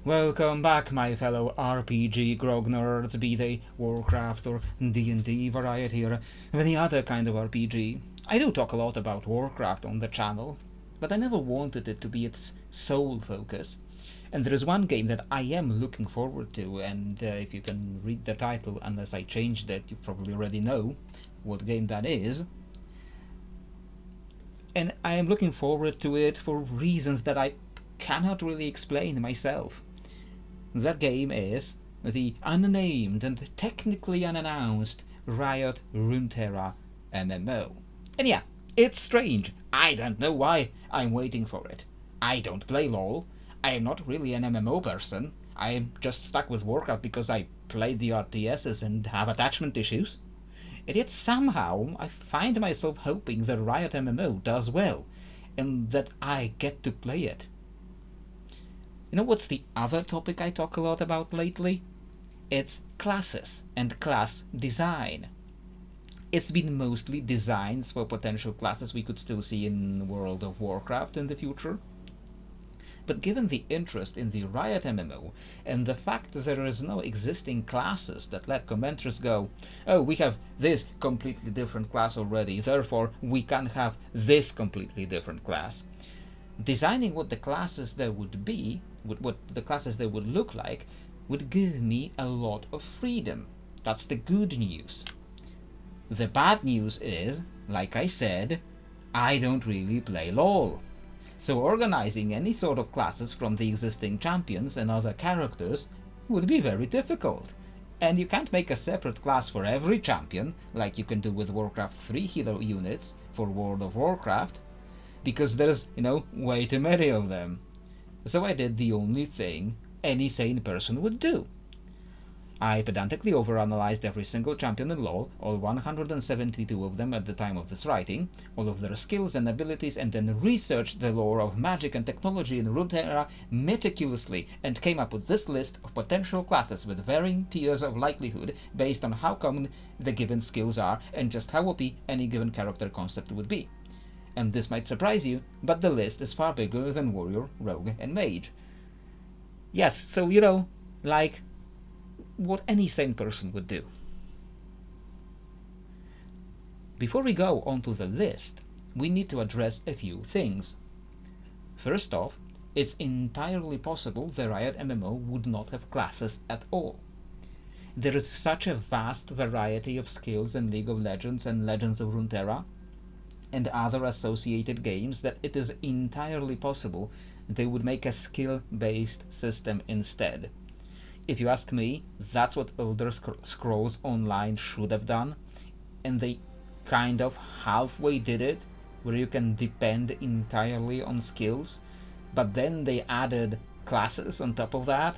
Welcome back, my fellow RPG grog nerds, be they Warcraft or D&D, variety, or any other kind of RPG. I do talk a lot about Warcraft on the channel, but I never wanted it to be its sole focus. And there is one game that I am looking forward to, and if you can read the title, unless I changed it, you probably already know what game that is. And I am looking forward to it for reasons that I cannot really explain myself. That game is the unnamed and technically unannounced Riot Runeterra MMO. And yeah, it's strange. I don't know why I'm waiting for it. I don't play LoL. I am not really an MMO person. I am just stuck with Warcraft because I play the RTSs and have attachment issues. And yet somehow I find myself hoping that Riot MMO does well, and that I get to play it. You know what's the other topic I talk a lot about lately? It's classes and class design. It's been mostly designs for potential classes we could still see in World of WarCraft in the future. But given the interest in the Riot MMO, and the fact that there is no existing classes that let commenters go, oh, we have this completely different class already, therefore we can have this completely different class. Designing what the classes there would be, what the classes there would look like, would give me a lot of freedom. That's the good news. The bad news is, like I said, I don't really play LoL. So organizing any sort of classes from the existing champions and other characters would be very difficult. And you can't make a separate class for every champion, like you can do with Warcraft 3 hero units for World of Warcraft, because there's, way too many of them. So I did the only thing any sane person would do. I pedantically overanalyzed every single champion in LoL, all 172 of them at the time of this writing, all of their skills and abilities, and then researched the lore of magic and technology in Runeterra meticulously, and came up with this list of potential classes with varying tiers of likelihood based on how common the given skills are and just how OP any given character concept would be. And this might surprise you, but the list is far bigger than Warrior, Rogue, and Mage. Yes, so like what any sane person would do. Before we go onto the list, we need to address a few things. First off, it's entirely possible the Riot MMO would not have classes at all. There is such a vast variety of skills in League of Legends and Legends of Runeterra and other associated games that it is entirely possible they would make a skill-based system instead. If you ask me, that's what Elder Scrolls Online should have done, and they kind of halfway did it, where you can depend entirely on skills, but then they added classes on top of that,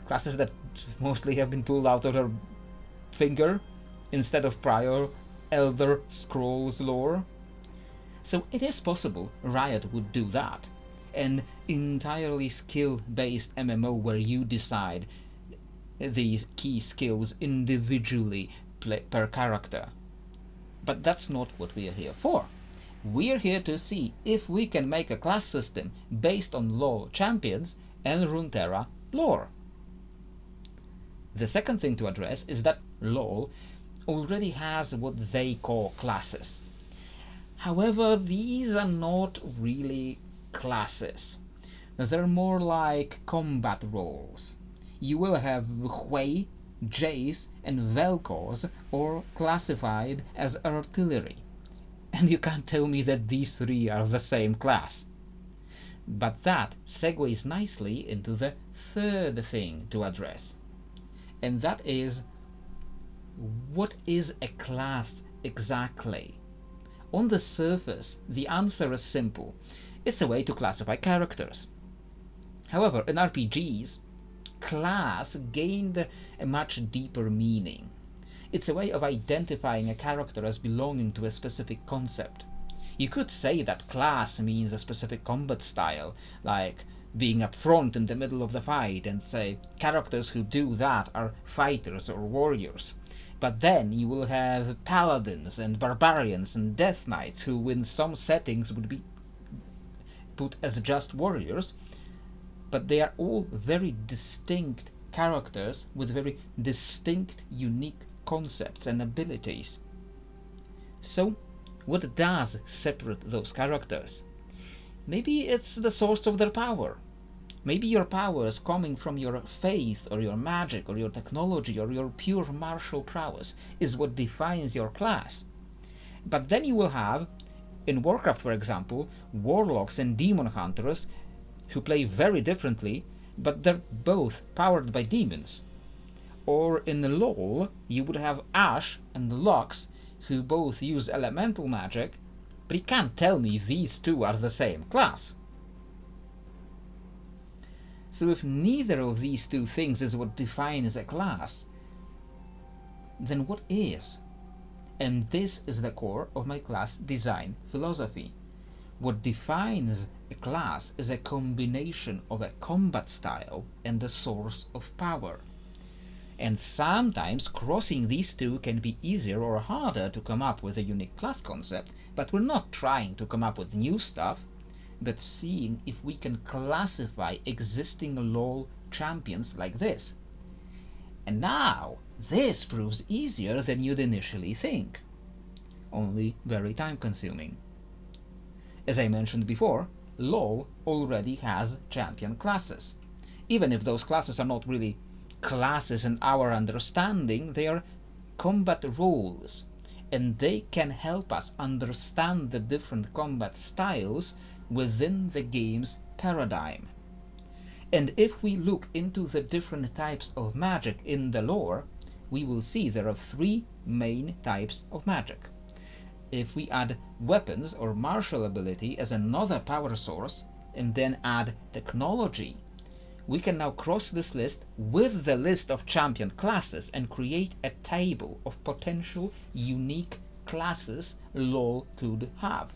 classes that mostly have been pulled out of their finger instead of prior Elder Scrolls lore. So it is possible Riot would do that, an entirely skill-based MMO where you decide the key skills individually per character. But that's not what we are here for. We're here to see if we can make a class system based on LoL champions and Runeterra lore. The second thing to address is that LoL already has what they call classes. However, these are not really classes. They're more like combat roles. You will have Hui, Jace, and Vel'Koz all classified as artillery. And you can't tell me that these three are the same class. But that segues nicely into the third thing to address. And that is, what is a class exactly? On the surface, the answer is simple. It's a way to classify characters. However, in RPGs, class gained a much deeper meaning. It's a way of identifying a character as belonging to a specific concept. You could say that class means a specific combat style, like being up front in the middle of the fight, and say characters who do that are fighters or warriors. But then you will have paladins and barbarians and death knights who in some settings would be put as just warriors, but they are all very distinct characters with very distinct, unique concepts and abilities. So, what does separate those characters? Maybe it's the source of their power. Maybe your power is coming from your faith, or your magic, or your technology, or your pure martial prowess is what defines your class. But then you will have, in Warcraft for example, warlocks and demon hunters who play very differently, but they're both powered by demons. Or in LoL, you would have Ashe and Lux who both use elemental magic, but you can't tell me these two are the same class. So if neither of these two things is what defines a class, then what is? And this is the core of my class design philosophy. What defines a class is a combination of a combat style and a source of power. And sometimes crossing these two can be easier or harder to come up with a unique class concept, but we're not trying to come up with new stuff, but seeing if we can classify existing LoL champions like this. And now, this proves easier than you'd initially think, only very time-consuming. As I mentioned before, LoL already has champion classes. Even if those classes are not really classes in our understanding, they are combat roles, and they can help us understand the different combat styles within the game's paradigm. And if we look into the different types of magic in the lore, we will see there are three main types of magic. If we add weapons or martial ability as another power source, and then add technology, we can now cross this list with the list of champion classes and create a table of potential unique classes LoL could have.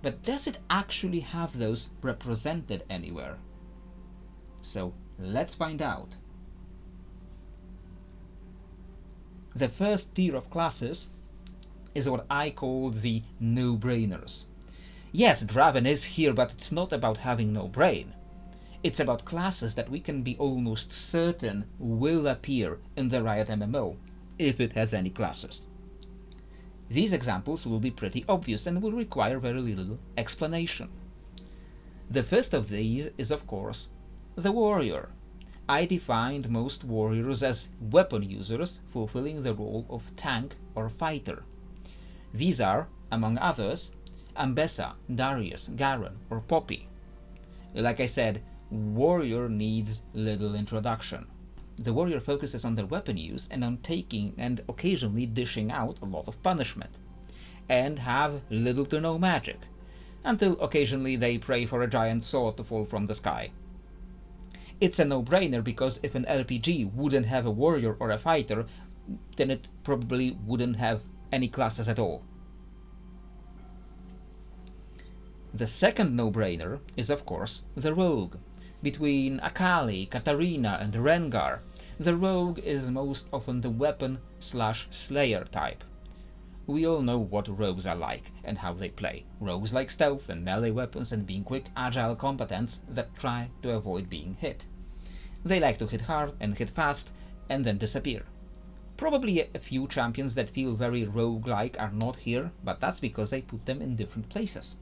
But does it actually have those represented anywhere? So let's find out. The first tier of classes is what I call the no-brainers. Yes, Draven is here, but it's not about having no brain. It's about classes that we can be almost certain will appear in the Riot MMO, if it has any classes. These examples will be pretty obvious and will require very little explanation. The first of these is, of course, the warrior. I defined most warriors as weapon users fulfilling the role of tank or fighter. These are, among others, Ambessa, Darius, Garen, or Poppy. Like I said, warrior needs little introduction. The warrior focuses on their weapon use and on taking and occasionally dishing out a lot of punishment, and have little to no magic, until occasionally they pray for a giant sword to fall from the sky. It's a no-brainer because if an RPG wouldn't have a warrior or a fighter, then it probably wouldn't have any classes at all. The second no-brainer is, of course, the rogue. Between Akali, Katarina, and Rengar, the rogue is most often the weapon/slayer type. We all know what rogues are like and how they play. Rogues like stealth and melee weapons and being quick, agile combatants that try to avoid being hit. They like to hit hard and hit fast and then disappear. Probably a few champions that feel very rogue-like are not here, but that's because I put them in different places.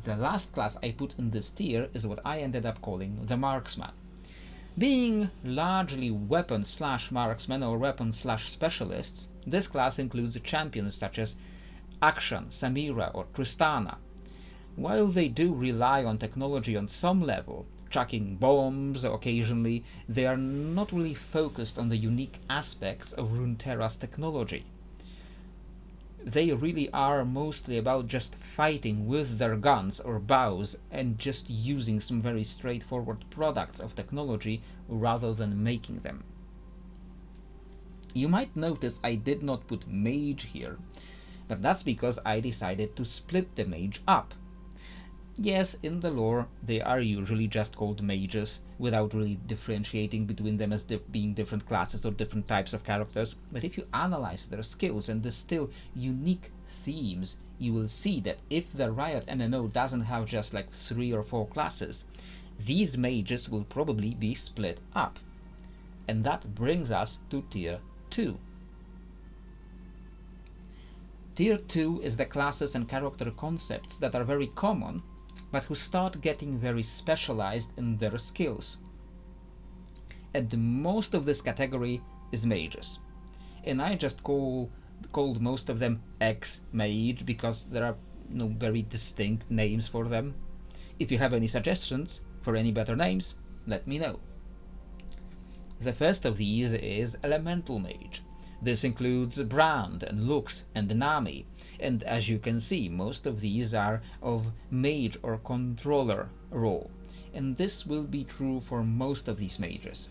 The last class I put in this tier is what I ended up calling the marksman. Being largely weapon/marksman or weapon/specialists, this class includes champions such as Akshan, Samira, or Tristana. While they do rely on technology on some level, chucking bombs occasionally, they are not really focused on the unique aspects of Runeterra's technology. They really are mostly about just fighting with their guns or bows and just using some very straightforward products of technology rather than making them. You might notice I did not put mage here, but that's because I decided to split the mage up. Yes, in the lore they are usually just called mages, without really differentiating between them as being different classes or different types of characters, but if you analyze their skills and distill unique themes you will see that if the Riot MMO doesn't have just like 3 or 4 classes, these mages will probably be split up. And that brings us to Tier 2. Tier 2 is the classes and character concepts that are very common, but who start getting very specialized in their skills. And most of this category is mages. And I just called most of them X-Mage because there are no very distinct names for them. If you have any suggestions for any better names, let me know. The first of these is Elemental Mage. This includes Brand and Lux and Nami, and as you can see, most of these are of mage or controller role, and this will be true for most of these mages.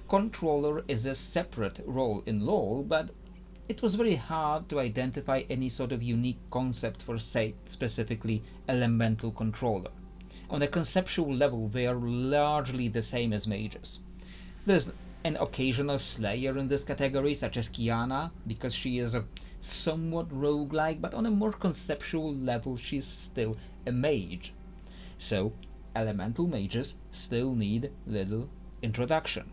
Controller is a separate role in LoL, but it was very hard to identify any sort of unique concept for, say, specifically Elemental Controller. On a conceptual level, they are largely the same as mages. There's an occasional slayer in this category, such as Kiana, because she is a somewhat roguelike, but on a more conceptual level she's still a mage. So, elemental mages still need little introduction.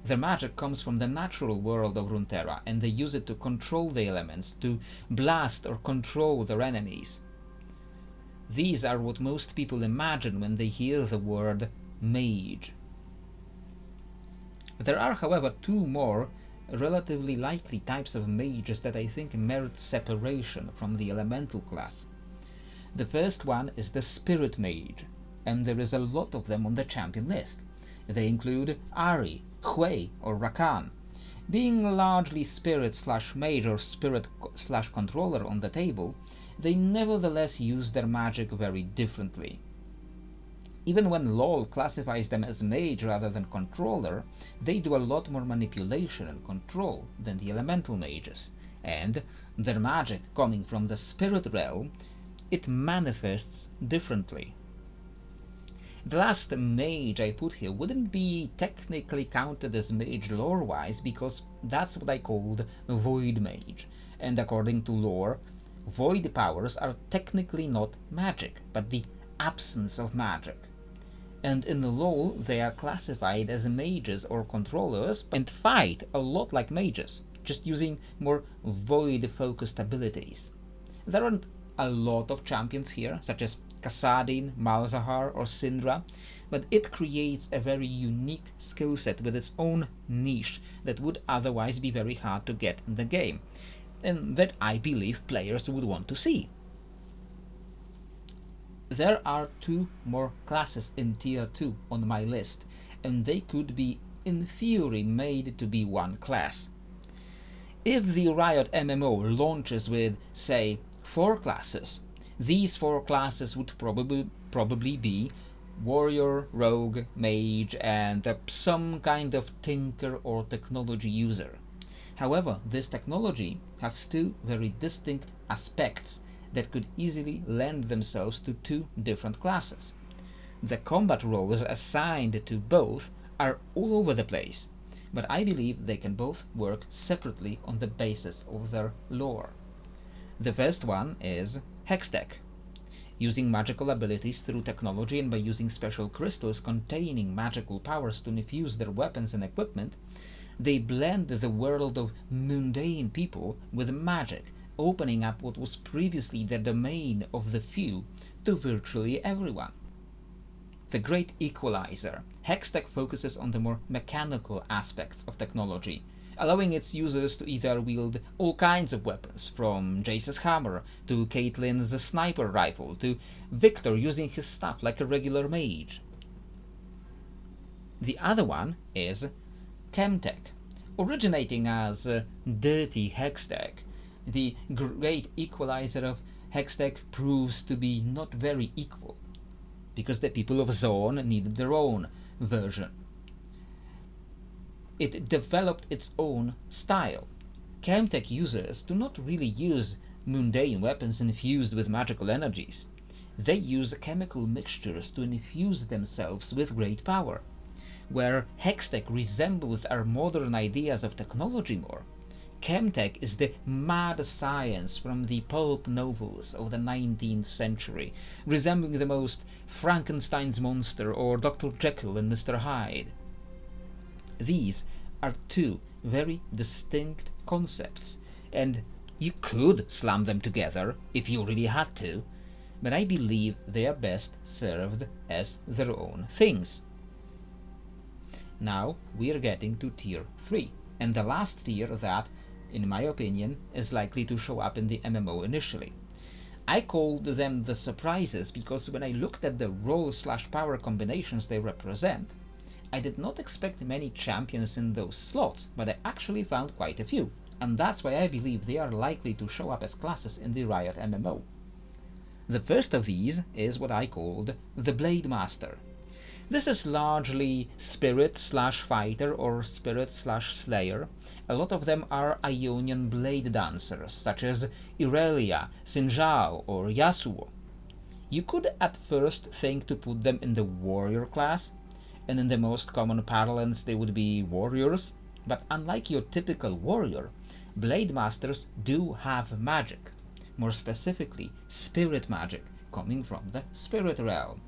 Their magic comes from the natural world of Runeterra, and they use it to control the elements, to blast or control their enemies. These are what most people imagine when they hear the word mage. There are, however, 2 more relatively likely types of mages that I think merit separation from the elemental class. The first one is the Spirit Mage, and there is a lot of them on the champion list. They include Ahri, Hui, or Rakan. Being largely spirit/mage or spirit/controller on the table, they nevertheless use their magic very differently. Even when LoL classifies them as mage rather than controller, they do a lot more manipulation and control than the elemental mages, and their magic coming from the spirit realm, it manifests differently. The last mage I put here wouldn't be technically counted as mage lore-wise because that's what I called Void Mage, and according to lore, void powers are technically not magic, but the absence of magic. And in LoL they are classified as mages or controllers and fight a lot like mages, just using more void-focused abilities. There aren't a lot of champions here, such as Kassadin, Malzahar or Syndra, but it creates a very unique skill set with its own niche that would otherwise be very hard to get in the game, and that I believe players would want to see. There are 2 more classes in Tier 2 on my list, and they could be, in theory, made to be one class. If the Riot MMO launches with, say, 4 classes, these 4 classes would probably be Warrior, Rogue, Mage, and some kind of Tinker or technology user. However, this technology has 2 very distinct aspects that could easily lend themselves to 2 different classes. The combat roles assigned to both are all over the place, but I believe they can both work separately on the basis of their lore. The first one is Hextech. Using magical abilities through technology and by using special crystals containing magical powers to infuse their weapons and equipment, they blend the world of mundane people with magic, opening up what was previously the domain of the few to virtually everyone. The Great Equalizer, Hextech focuses on the more mechanical aspects of technology, allowing its users to either wield all kinds of weapons, from Jace's hammer to Caitlyn's sniper rifle to Victor using his staff like a regular mage. The other one is Chemtech. Originating as Dirty Hextech, the Great Equalizer of Hextech proves to be not very equal, because the people of Zone needed their own version. It developed its own style. Chemtech users do not really use mundane weapons infused with magical energies. They use chemical mixtures to infuse themselves with great power. Where Hextech resembles our modern ideas of technology more, Chemtech is the mad science from the pulp novels of the 19th century, resembling the most Frankenstein's monster or Dr. Jekyll and Mr. Hyde. These are two very distinct concepts, and you could slam them together if you really had to, but I believe they are best served as their own things. Now we are getting to Tier 3, and the last tier that, in my opinion, is likely to show up in the MMO initially. I called them the surprises because when I looked at the role/power combinations they represent, I did not expect many champions in those slots, but I actually found quite a few, and that's why I believe they are likely to show up as classes in the Riot MMO. The first of these is what I called the Blade Master. This is largely spirit/fighter or spirit/slayer. A lot of them are Ionian blade dancers, such as Irelia, Sinjao, or Yasuo. You could at first think to put them in the warrior class, and in the most common parlance they would be warriors, but unlike your typical warrior, blade masters do have magic, more specifically spirit magic, coming from the spirit realm.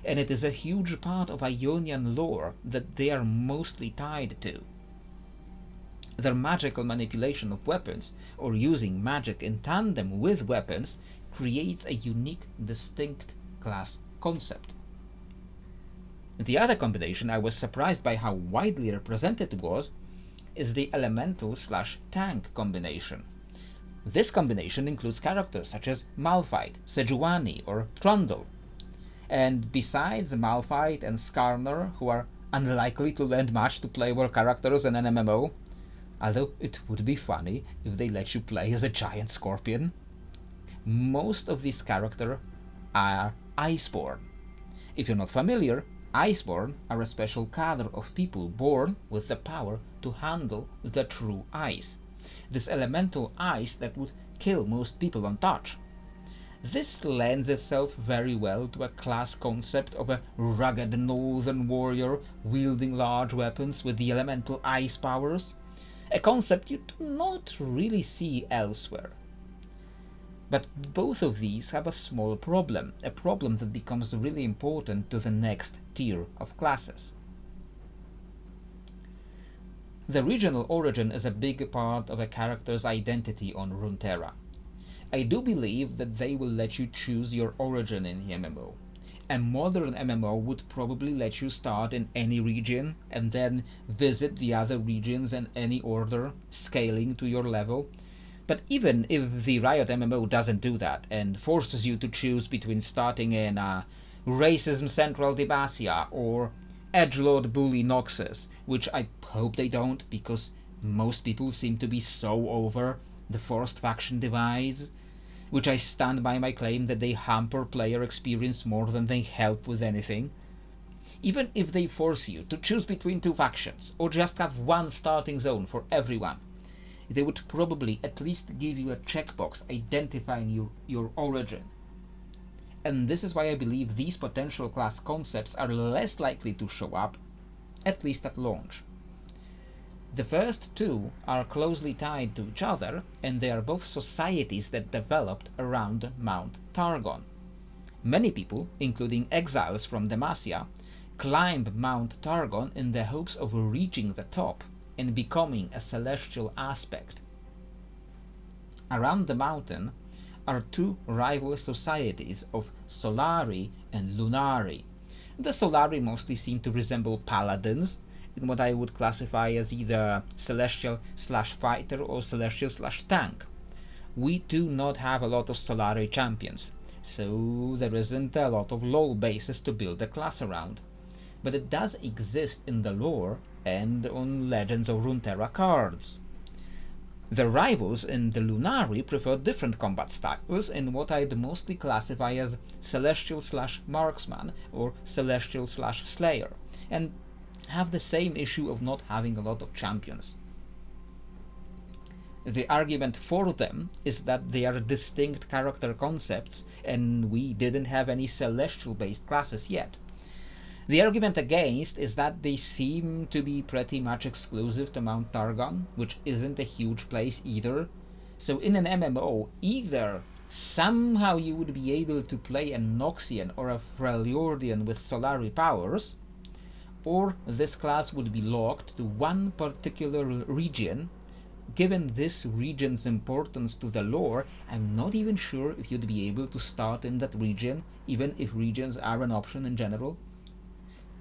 And it is a huge part of Ionian lore that they are mostly tied to. Their magical manipulation of weapons, or using magic in tandem with weapons, creates a unique, distinct class concept. The other combination I was surprised by how widely represented it was is the elemental/tank combination. This combination includes characters such as Malphite, Sejuani, or Trundle. And besides Malphite and Skarner, who are unlikely to lend much to playable characters in an MMO, although it would be funny if they let you play as a giant scorpion, most of these characters are Iceborn. If you're not familiar, Iceborn are a special cadre of people born with the power to handle the true ice. This elemental ice that would kill most people on touch. This lends itself very well to a class concept of a rugged northern warrior wielding large weapons with the elemental ice powers, a concept you do not really see elsewhere. But both of these have a small problem, a problem that becomes really important to the next tier of classes. The regional origin is a big part of a character's identity on Runeterra. I do believe that they will let you choose your origin in the MMO. A modern MMO would probably let you start in any region and then visit the other regions in any order, scaling to your level. But even if the Riot MMO doesn't do that and forces you to choose between starting in Racism Central Demacia or Edgelord Bully Noxus, which I hope they don't, because most people seem to be so over the forced faction divides, which I stand by my claim that they hamper player experience more than they help with anything. Even if they force you to choose between two factions, or just have one starting zone for everyone, they would probably at least give you a checkbox identifying your origin. And this is why I believe these potential class concepts are less likely to show up, at least at launch. The first two are closely tied to each other, and they are both societies that developed around Mount Targon. Many people, including exiles from Demacia, climb Mount Targon in the hopes of reaching the top and becoming a celestial aspect. Around the mountain are two rival societies of Solari and Lunari. The Solari mostly seem to resemble paladins, in what I would classify as either celestial/fighter or celestial/tank. We do not have a lot of Solari champions, so there isn't a lot of LoL bases to build a class around. But it does exist in the lore and on Legends of Runeterra cards. The rivals in the Lunari prefer different combat styles in what I'd mostly classify as celestial/marksman or celestial/slayer, and have the same issue of not having a lot of champions. The argument for them is that they are distinct character concepts, and we didn't have any celestial-based classes yet. The argument against is that they seem to be pretty much exclusive to Mount Targon, which isn't a huge place either. So in an MMO, either somehow you would be able to play a Noxian or a Freljordian with Solari powers, or this class would be locked to one particular region. Given this region's importance to the lore, I'm not even sure if you'd be able to start in that region, even if regions are an option in general.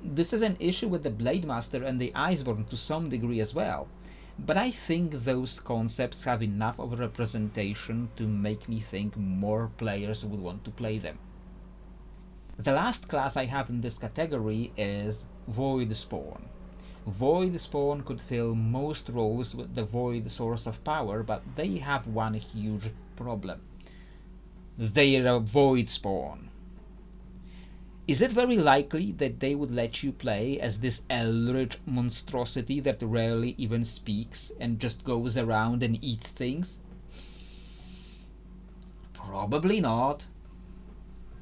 This is an issue with the Blademaster and the Iceborne to some degree as well, but I think those concepts have enough of a representation to make me think more players would want to play them. The last class I have in this category is Void Spawn. Void Spawn could fill most roles with the Void source of power, but they have one huge problem. They're a Void Spawn. Is it very likely that they would let you play as this eldritch monstrosity that rarely even speaks and just goes around and eats things? Probably not.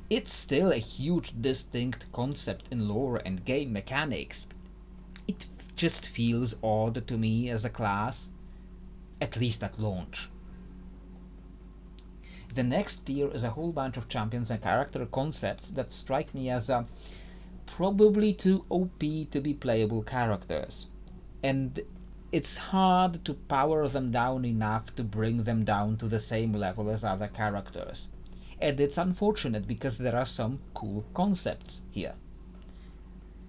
It's still a huge distinct concept in lore and game mechanics. It just feels odd to me as a class, at least at launch. The next tier is a whole bunch of champions and character concepts that strike me as probably too OP to be playable characters. And it's hard to power them down enough to bring them down to the same level as other characters. And it's unfortunate because there are some cool concepts here.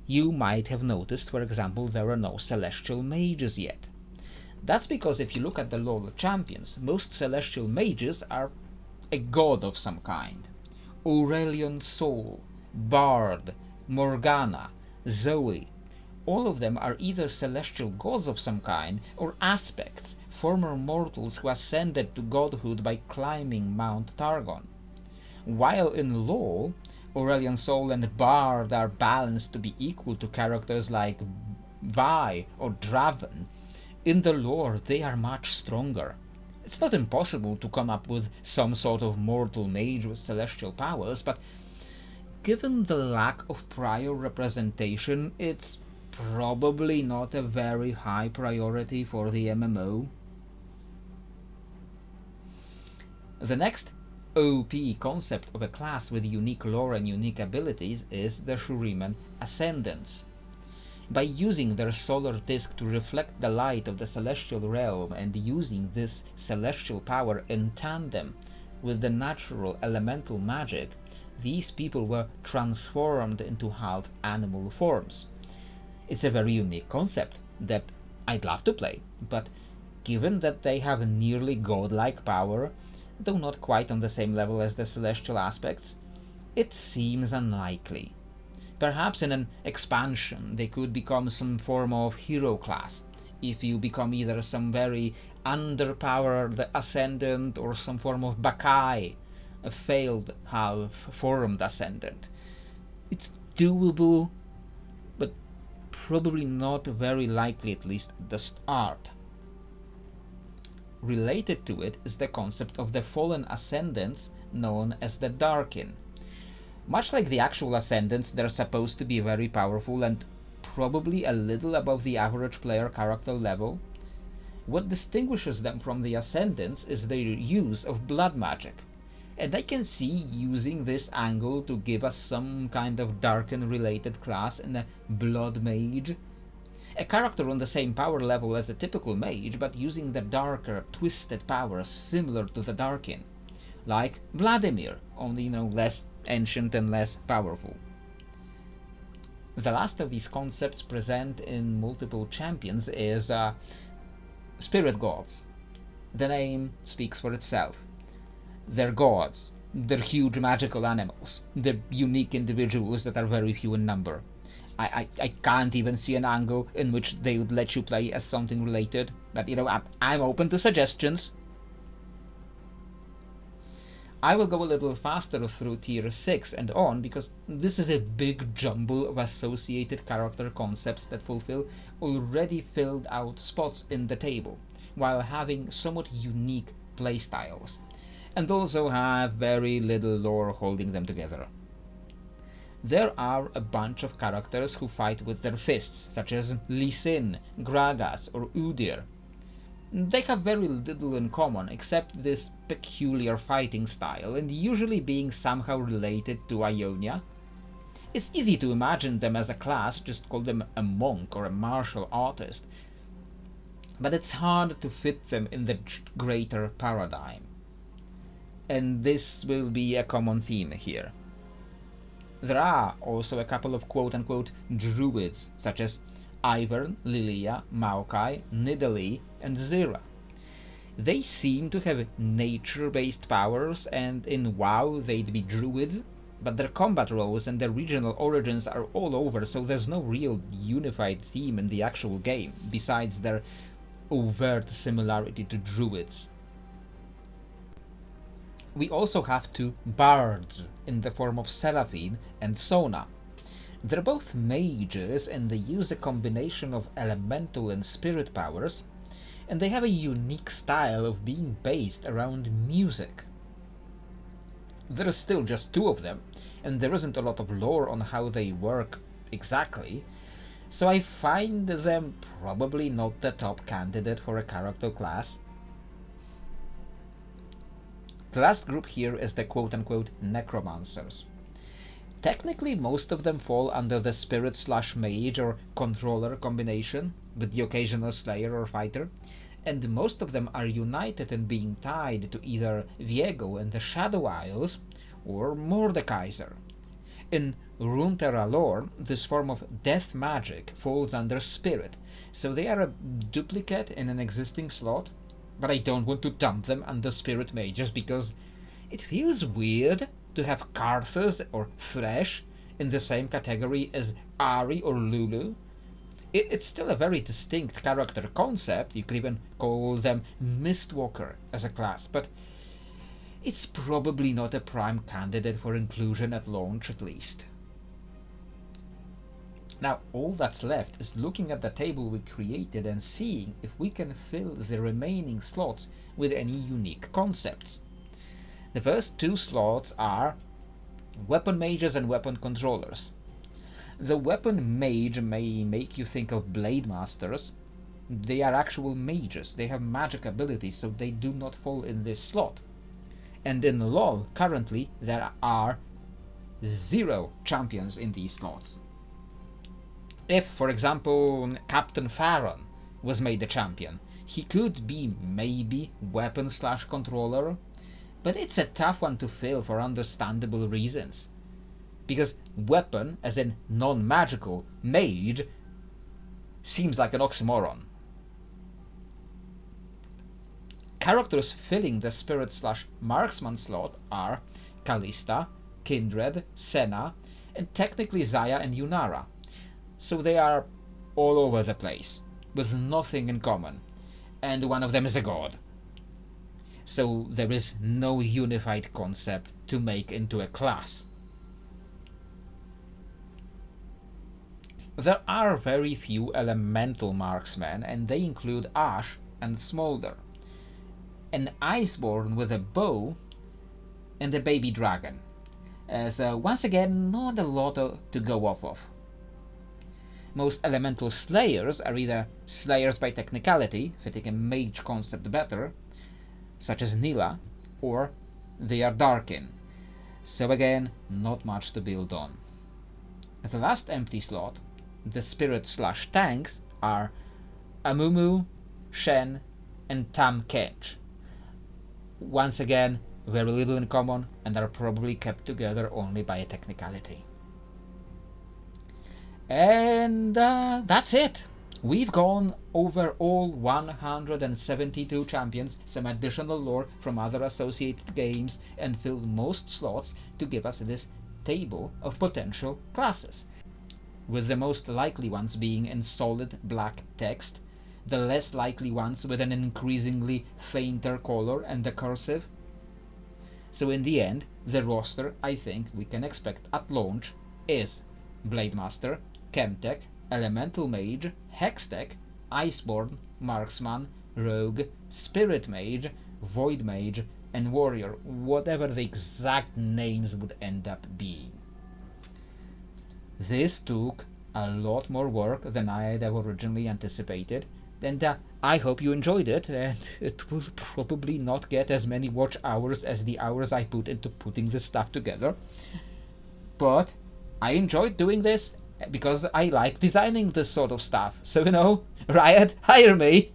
You might have noticed, for example, there are no celestial mages yet. That's because if you look at the LoL champions, most celestial mages are a god of some kind. Aurelion Sol, Bard, Morgana, Zoe, all of them are either celestial gods of some kind or aspects, former mortals who ascended to godhood by climbing Mount Targon. While in LoL, Aurelion Sol and Bard are balanced to be equal to characters like Vi or Draven, in the lore they are much stronger. It's not impossible to come up with some sort of mortal mage with celestial powers, but given the lack of prior representation, it's probably not a very high priority for the MMO. The next OP concept of a class with unique lore and unique abilities is the Shuriman Ascendants. By using their solar disk to reflect the light of the celestial realm and using this celestial power in tandem with the natural elemental magic, these people were transformed into half animal forms. It's a very unique concept that I'd love to play, but given that they have nearly godlike power, though not quite on the same level as the celestial aspects, it seems unlikely. Perhaps in an expansion they could become some form of hero class, if you become either some very underpowered ascendant or some form of Bakai, a failed half-formed ascendant. It's doable, but probably not very likely, at least at the start. Related to it is the concept of the fallen ascendants known as the Darkin. Much like the actual ascendants, they're supposed to be very powerful and probably a little above the average player character level. What distinguishes them from the ascendants is their use of blood magic, and I can see using this angle to give us some kind of Darkin related class in a blood mage. A character on the same power level as a typical mage, but using the darker, twisted powers similar to the Darkin. Like Vladimir, only less ancient and less powerful. The last of these concepts present in multiple champions is spirit gods. The name speaks for itself. They're gods. They're huge magical animals. They're unique individuals that are very few in number. I can't even see an angle in which they would let you play as something related, but I'm open to suggestions. I will go a little faster through tier 6 and on because this is a big jumble of associated character concepts that fulfill already filled out spots in the table, while having somewhat unique playstyles, and also have very little lore holding them together. there are a bunch of characters who fight with their fists, such as Lee Sin, Gragas, or Udyr. They have very little in common except this peculiar fighting style, and usually being somehow related to Ionia. It's easy to imagine them as a class, just call them a monk or a martial artist, but it's hard to fit them in the greater paradigm. And this will be a common theme here. There are also a couple of quote-unquote druids, such as Ivern, Lilia, Maokai, Nidalee, and Zira. They seem to have nature-based powers, and in WoW they'd be druids, but their combat roles and their regional origins are all over, so there's no real unified theme in the actual game, besides their overt similarity to druids. We also have two bards in the form of Seraphine and Sona. They're both mages and they use a combination of elemental and spirit powers, and they have a unique style of being based around music. There are still just two of them, and there isn't a lot of lore on how they work exactly, so I find them probably not the top candidate for a character class. The last group here is the quote-unquote necromancers. Technically, most of them fall under the spirit/mage or controller combination, with the occasional slayer or fighter, and most of them are united in being tied to either Viego and the Shadow Isles, or Mordekaiser. In Runeterra lore, this form of death magic falls under spirit, so they are a duplicate in an existing slot, but I don't want to dump them under spirit mages because it feels weird to have Karthus or Thresh in the same category as Ahri or Lulu. It's still a very distinct character concept, you could even call them Mistwalker as a class, but it's probably not a prime candidate for inclusion at launch at least. Now all that's left is looking at the table we created and seeing if we can fill the remaining slots with any unique concepts. The first two slots are weapon mages and weapon controllers. The weapon mage may make you think of blade masters. They are actual mages, they have magic abilities, so they do not fall in this slot. And in LoL, currently, there are 0 champions in these slots. If, for example, Captain Farron was made a champion, he could be maybe weapon/controller, but it's a tough one to fill for understandable reasons. Because weapon, as in non-magical, mage, seems like an oxymoron. Characters filling the spirit/marksman slot are Kalista, Kindred, Senna, and technically Xayah and Yunara. So they are all over the place, with nothing in common, and one of them is a god. So there is no unified concept to make into a class. There are very few elemental marksmen, and they include Ash and Smolder, an Iceborn with a bow, and a baby dragon. So once again, not a lot to go off of. Most elemental slayers are either slayers by technicality, fitting a mage concept better, such as Nila, or they are Darkin. So again, not much to build on. The last empty slot, the spirit/tanks, are Amumu, Shen, and Tam Kench. Once again, very little in common, and are probably kept together only by a technicality. And that's it. We've gone over all 172 champions, some additional lore from other associated games, and filled most slots to give us this table of potential classes, with the most likely ones being in solid black text, the less likely ones with an increasingly fainter color and the cursive. So in the end, the roster I think we can expect at launch is Blademaster, Chemtech, Elemental Mage, Hextech, Iceborn, Marksman, Rogue, Spirit Mage, Void Mage, and Warrior, whatever the exact names would end up being. This took a lot more work than I had originally anticipated, and I hope you enjoyed it, and it will probably not get as many watch hours as the hours I put into putting this stuff together. But I enjoyed doing this because I like designing this sort of stuff. So, Riot, hire me!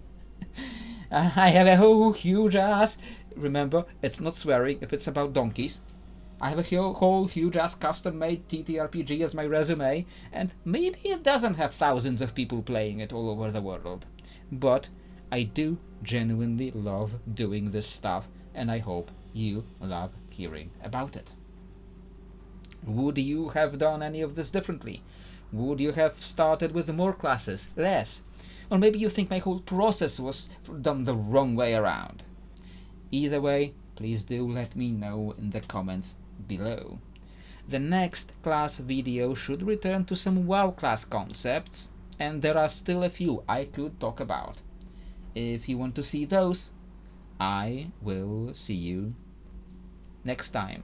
I have a whole huge ass. Remember, it's not swearing if it's about donkeys. I have a whole huge ass custom made TTRPG as my resume, and maybe it doesn't have thousands of people playing it all over the world. But I do genuinely love doing this stuff, and I hope you love hearing about it. Would you have done any of this differently? Would you have started with more classes? Less? Or maybe you think my whole process was done the wrong way around? Either way, please do let me know in the comments below. The next class video should return to some WoW class concepts, and there are still a few I could talk about. If you want to see those, I will see you next time.